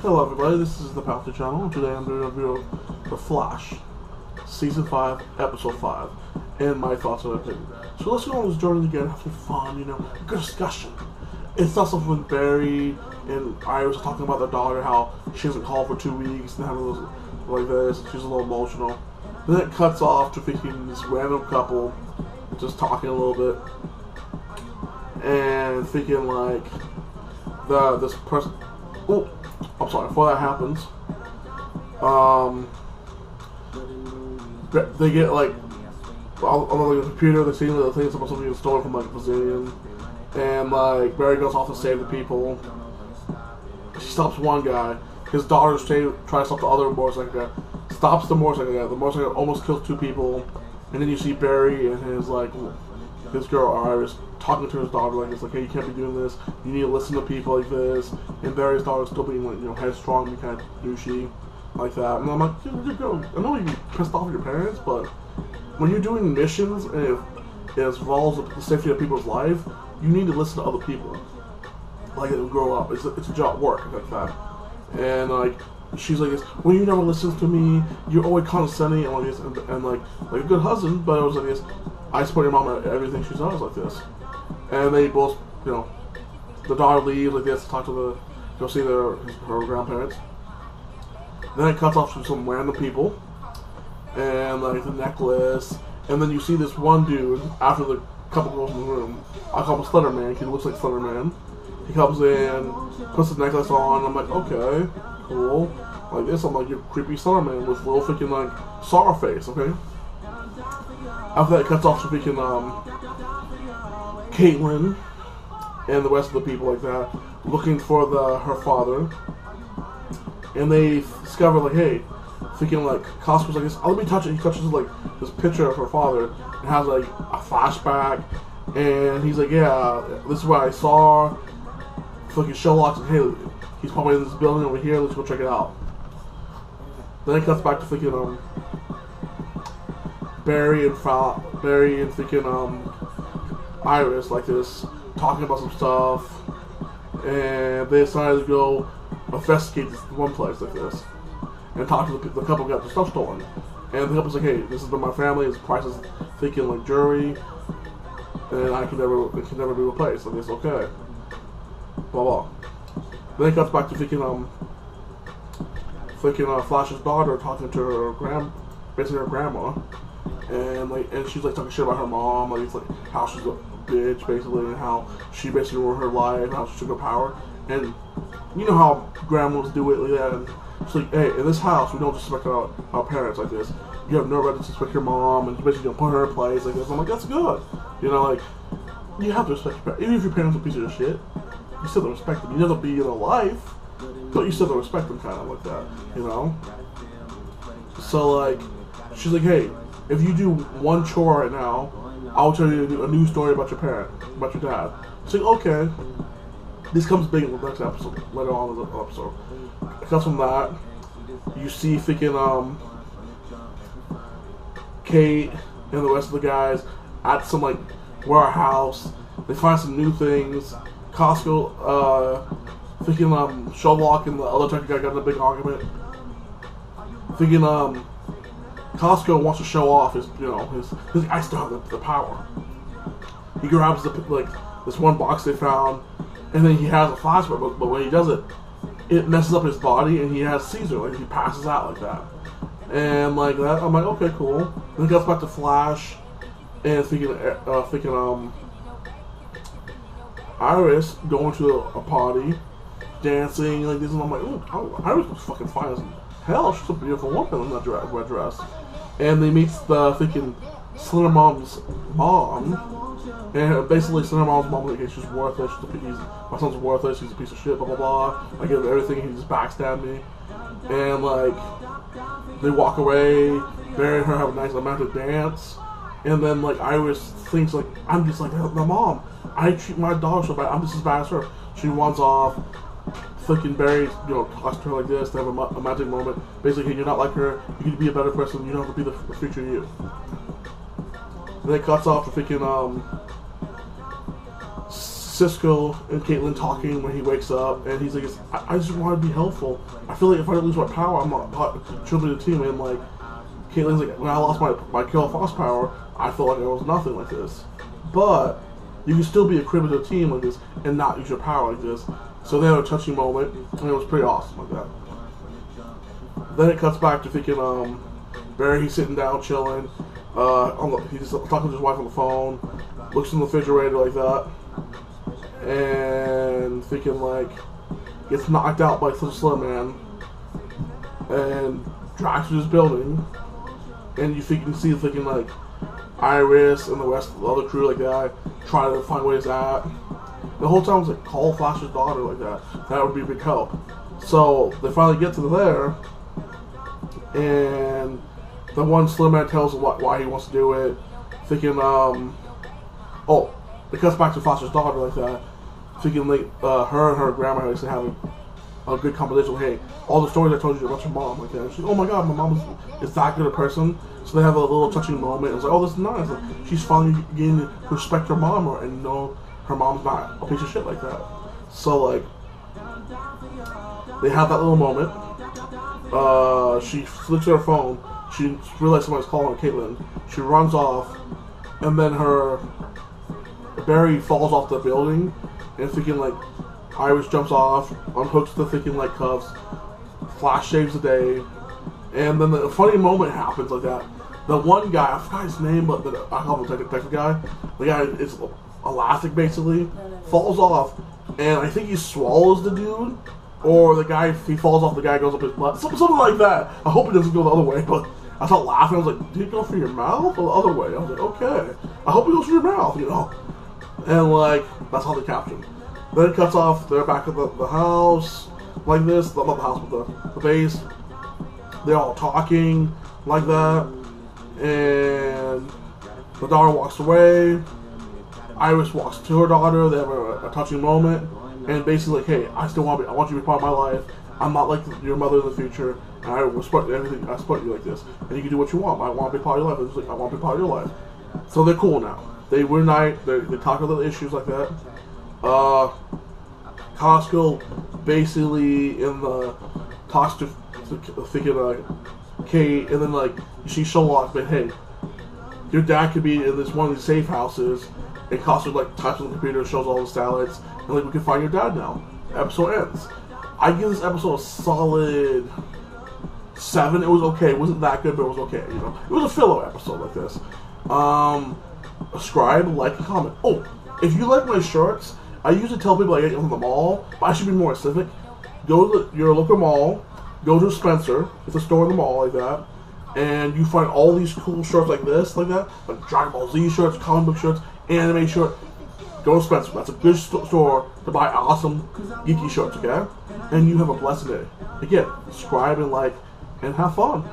Hello everybody, this is the Palpatine channel, and today I'm doing a review of The Flash, Season 5, Episode 5, and my thoughts and opinion. So let's go on this journey again, have some fun, a good discussion. It starts off when Barry and Iris are talking about their daughter, how she hasn't called for 2 weeks, and having those like this, she's a little emotional. Then it cuts off to thinking this random couple, just talking a little bit, and thinking like, this person, oh, I'm sorry, before that happens, they get like on the computer, they see the things about something stolen from like Brazilian, and like Barry goes off to save the people. She stops one guy. His daughter tries to stop the other motorcycle guy. Stops the motorcycle guy. The motorcycle almost kills 2 people, and then you see Barry and his girl Iris talking to his daughter like it's like, hey, you can't be doing this. You need to listen to people like this. And Barry's daughter still being like, headstrong, and kind of douchey, like that. And I'm like, girl, I know you're pissed off at your parents, but when you're doing missions and it involves the safety of people's life, you need to listen to other people. Like, it'll grow up. It's a job work like that. And like, she's like this, well, you never listen to me. You're always condescending and like this, and like a good husband. But I was like this. I support your mom at everything she does like this. And they both, the daughter leaves like this to talk to go see her grandparents. Then it cuts off to some random people, and like the necklace. And then you see this one dude after the couple goes in the room. I call him Slender Man. He looks like Slender Man. He comes in, puts the necklace on. I'm like, okay, cool. Like this, I'm like, you're creepy Slender Man with little freaking like sorrow face, okay? After that, it cuts off to freaking Caitlin and the rest of the people like that, looking for her father, and they discover like, hey, freaking like Costco's like this. Oh, let me touch it. He touches like this picture of her father and has like a flashback, and he's like, yeah, this is what I saw. Fucking Sherlock's like, hey, he's probably in this building over here. Let's go check it out. Then it cuts back to freaking Barry and freaking Iris like this, talking about some stuff, and they decided to go investigate this one place like this, and talk to the couple who got their stuff stolen. And the couple's like, hey, this is my family. It's priceless, thinking like jewelry, and it can never be replaced. Like it's okay. Blah blah. Then it cuts back to freaking Flash's daughter talking to her basically her grandma. And she's like talking shit about her mom, like it's like how she's a bitch basically, and how she basically ruined her life, how she took her power, and you know how grandmas do it like that. And she's like, hey, in this house we don't disrespect our parents like this. You have no right to disrespect your mom, and basically put her in place like this. I'm like, that's good, like you have to respect your parents, even if your parents are a piece of shit. You still have to respect them. You never be in their life, but you still have to respect them, kind of like that, So like, she's like, hey, if you do one chore right now, I'll tell you a new story about your dad. So okay. This comes big in the next episode, later on in the episode. It comes from that. You see freaking Kate and the rest of the guys at some like warehouse. They find some new things. Costco, freaking Sherlock and the other tech guy got in a big argument. Freaking Costco wants to show off his I still have the power. He grabs this one box they found, and then he has a flashback, but when he does it, it messes up his body, and he has seizure, like he passes out like that. And like that, I'm like, okay, cool. Then it goes back to Flash, and freaking Iris going to a party, dancing like this, and I'm like, oh, Iris was fucking fine as hell. She's a beautiful woman in that red dress. And they meet the freaking Slender Mom's mom, and basically Slender Mom's mom like, hey, she's worthless. My son's worthless. He's a piece of shit. Blah blah blah. I give him everything. He just backstabbed me. And like, they walk away. Barry and her have a nice romantic dance, and then like Iris thinks like, I'm just like the mom. I treat my daughter so bad. I'm just as bad as her. She runs off. Freaking Barry, talks to her like this. They have a magic moment. Basically, you're not like her. You need to be a better person. You don't have to be the future you. And then it cuts off to freaking Cisco and Caitlyn talking when he wakes up, and he's like, I just want to be helpful. I feel like if I lose my power, I'm not contributing to the team. And like, Caitlyn's like, when I lost my Kill Frost power, I feel like I was nothing like this. But you can still be a criminal team like this and not use your power like this. So they had a touching moment, and it was pretty awesome like that. Then it cuts back to thinking, Barry, he's sitting down chilling. He's talking to his wife on the phone, looks in the refrigerator like that, and thinking like, gets knocked out by the Slim Man, and drives to his building, and you can see thinking like, Iris and the rest of the other crew like that, trying to find where he's at. The whole time I was like, call Flash's daughter like that. That would be a big help. So they finally get to there, and the one Slim Man tells him why he wants to do it, thinking, oh, it cuts back to Flash's daughter like that, thinking like her and her grandma used to have a good conversation. Hey, all the stories I told you about your mom like that. And she's like, oh my god, my mom is that good a person. So they have a little touching moment. It's like, oh, this is nice. Like, she's finally getting to respect her mom and know her mom's not a piece of shit like that. So like, they have that little moment. She flicks her phone. She realizes somebody's calling her, Caitlyn. She runs off, and then Barry falls off the building, and thinking like, Iris jumps off, unhooks the thinking like cuffs. Flash saves the day, and then the funny moment happens like that. The one guy, I forgot his name, but I call him the detective guy. The guy is elastic basically, falls off, and I think he swallows the dude, or the guy, if he falls off, the guy goes up his butt, something like that. I hope it doesn't go the other way, but I started laughing. I was like, did it go through your mouth or the other way? I was like, okay, I hope it goes through your mouth, you know. And like, that's how they captured. Then it cuts off. They're back at the house like this, not the house, but the base. They're all talking like that, and the daughter walks away. Iris walks to her daughter. They have a touching moment, and basically like, hey, I want you to be part of my life. I'm not like your mother in the future, and I respect everything. I support you like this, and you can do what you want. I want to be part of your life. It's like, I want to be part of your life. So they're cool now. They reunite. They talk about the issues like that. Costco basically talks to thinking Kate, and then like she Sherlock, but hey, your dad could be in this one of these safe houses, and Costco like types on the computer, shows all the salads, and like we can find your dad now. Episode ends. I give this episode a solid 7. It was okay. It wasn't that good, but it was okay. You know, it was a filler episode like this. Subscribe, like, and comment. Oh, if you like my shirts, I usually tell people I get them from the mall, but I should be more specific. Go to your local mall, go to Spencer, it's a store in the mall like that, and you find all these cool shirts like this, like that, like Dragon Ball Z shirts, comic book shirts, anime shirts. Go to Spencer. That's a good store to buy awesome geeky shirts, okay? And you have a blessed day. Again, subscribe and like, and have fun.